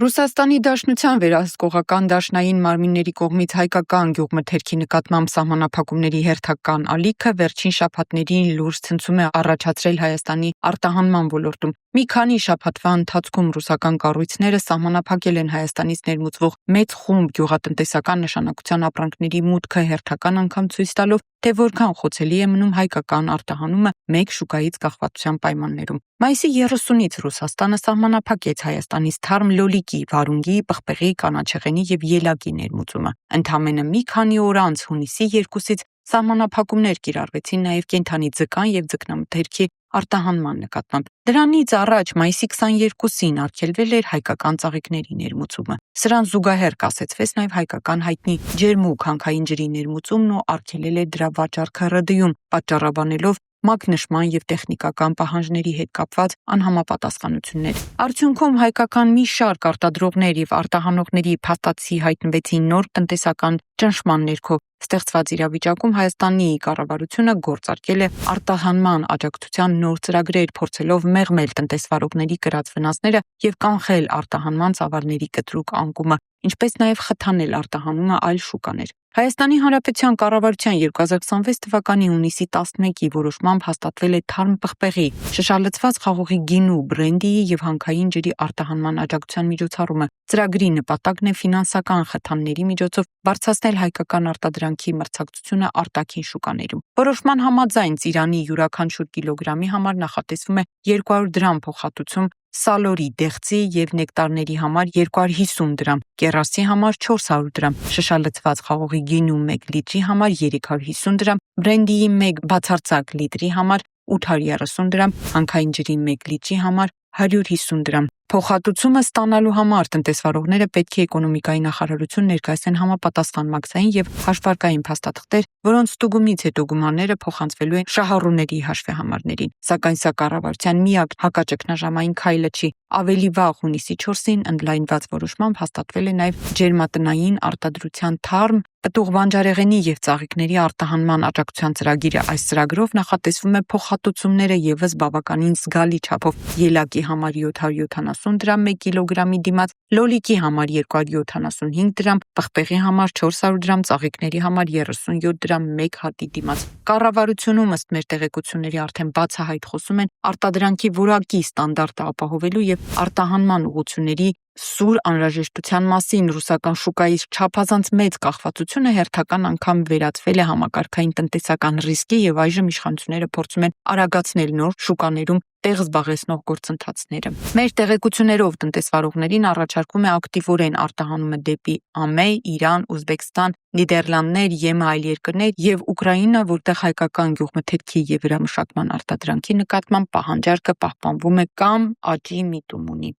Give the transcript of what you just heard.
Ռուսաստանի Դաշնության վերահսկողական դաշնային մարմինների կողմից հայկական գյուղմթերքի նկատմամբ սահմանափակումների հերթական ալիքը վերջին շաբաթներին լուրջ ցնցում է առաջացրել Հայաստանի արտահանման ոլորտում։ Մի քանի շաբաթվա ընթացքում ռուսական կառույցները սահմանափակել են Հայաստանից ներմուծվող մեծ խումբ գյուղատնտեսական նշանակության ապրանքների մուտքը հերթական անգամ ցույց տալով, թե որքան խոցելի է մնում հայկական արտահանումը մեկ շուկայից կախվածության պայմաններում։ Մայիսի 30-ից Ռուսաստանը սահմանափակեց Հայաստանից թարմ լոլիկի, վարունգի, պղպեղի, կանաչեղենի և ելակի ներմուծումը։ Ընդամենը մի քանի օր անց հունիսի 2-ից սահմանափակումներ կիրառվեցին նաև կենդանի ձկան և ձկնամթերքի արտահանման նկատմամբ։ Դրանից առաջ մայիսի 22-ին արգելվել էր հայկական ծաղիկների ներմուծումը։ Սրան զուգահեռ կասեցվեց նաև հայկական հայտնի ջերմուկ հանքային ջրի ներմուծումն ու արգելել էր դրա վաճառքը ՌԴ-ում, պատճառաբանելով մակնշման և տեխնիկական պահանջների հետ կապված անհամապատասխանություններ։ Արդյունքում հայկական մի շարք արտադրողներ և արտահանողների փաստացի հայտնվեցին նոր տնտեսական ճնշման ներքո։ Ստեղծված իրավիճակում Հայաստանի կառավարությունը գործարկել է արտահանման աջակցության նոր ծրագրեր, փորձելով մեղմել տնտեսվարողների կրած վնասները և կանխել արտահանման ծավալների կտրուկ անկումը, ինչպես նաև խթանել արտահանումը այլ շուկաներ։ Հայաստանի Հանրապետության կառավարության 2026 թվականի հունիսի 11-ի որոշմամբ հաստատվել է թարմ պղպեղի, շշալցված խաղողի գինու, բրենդիի և հանքային ջրի արտահանման աջակցության միջոցառումը։ Ծրագրի նպատակն է ֆինանսական խթանների միջոցով բարձրացնել հայկական արտադրանքի մրցակցությունը արտաքին շուկաներում։ Որոշման համաձայն Ծիրանի յուրաքանչյուր կիլոգրամի համար նախատեսվում է 200 դրամ փոխհատուցում, սալորի, դեղցի և նեկտարների համար 250 դրամ, կեռասի համար 400 դրամ, շշալցված խաղողի գինու 1 լիտրի համար 350 դրամ, բրենդիի 1 բացարձակ լիտրի համար 830 դրամ, հանքային ջրի 1 լիտրի համար 150 դրամ։ Փոխհատուցումը ստանալու համար տնտեսվարողները պետք է Էկոնոմիկայի նախարարություն ներկայացնեն համապատասխան մաքսային և հաշվարկային փաստաթղթեր, որոնց ստուգումից հետո գումարները փոխանցվելու են շահառուների հաշվեհամարներին։ Սակայն սա կառավարության միակ հակաճգնաժամային քայլը չի։ Ավելի վաղ հունիսի 4-ին ընդլայնված որոշմամբ հաստատվել է նաև ջերմատնային արտադրության թարմ, պտուղ բանջարեղենի և ծաղիկների արտահանման աջակցության ծրագիրը։ Այս ծրագրով նախատեսվում է փոխհատուցումները ևս բավականին զգալի չափով ելակի համար 770 դրամ 1 կիլոգրամի դիմաց, լոլիկի համար 275 դրամ, պղպեղի համար 400 դրամ, ծաղիկների համար 37 դրամ 1 հատի դիմաց։ Կառավարությունում, ըստ մեր տեղեկությունների, արդեն բացահայտ խոսում են արտադրանքի որակի ստանդարտը ապահովելու և արտահանման ուղղությունների սուր անհրաժեշտության մասին։ Ռուսական շուկայից չափազանց մեծ կախվածությունը հերթական անգամ վերածվել է համակարգային տնտեսական ռիսկի և այժմ իշխանությունները փորձում են արագացնել նոր շուկաներում տեղ զբաղեցնող գործընթացները։ Մեր տեղեկություններով տնտեսվարողներին առաջարկվում է ակտիվորեն արտահանումը դեպի ԱՄԷ, Իրան, Ուզբեկստան, Նիդերլանդներ, ԵՄ այլ երկրներ և Ուկրաինա, որտեղ հայկական գյուղմթերքի և վերամշակման արտադրանքի նկատմամբ պահանջարկը պահպանվում է կամ աճի միտում ունի։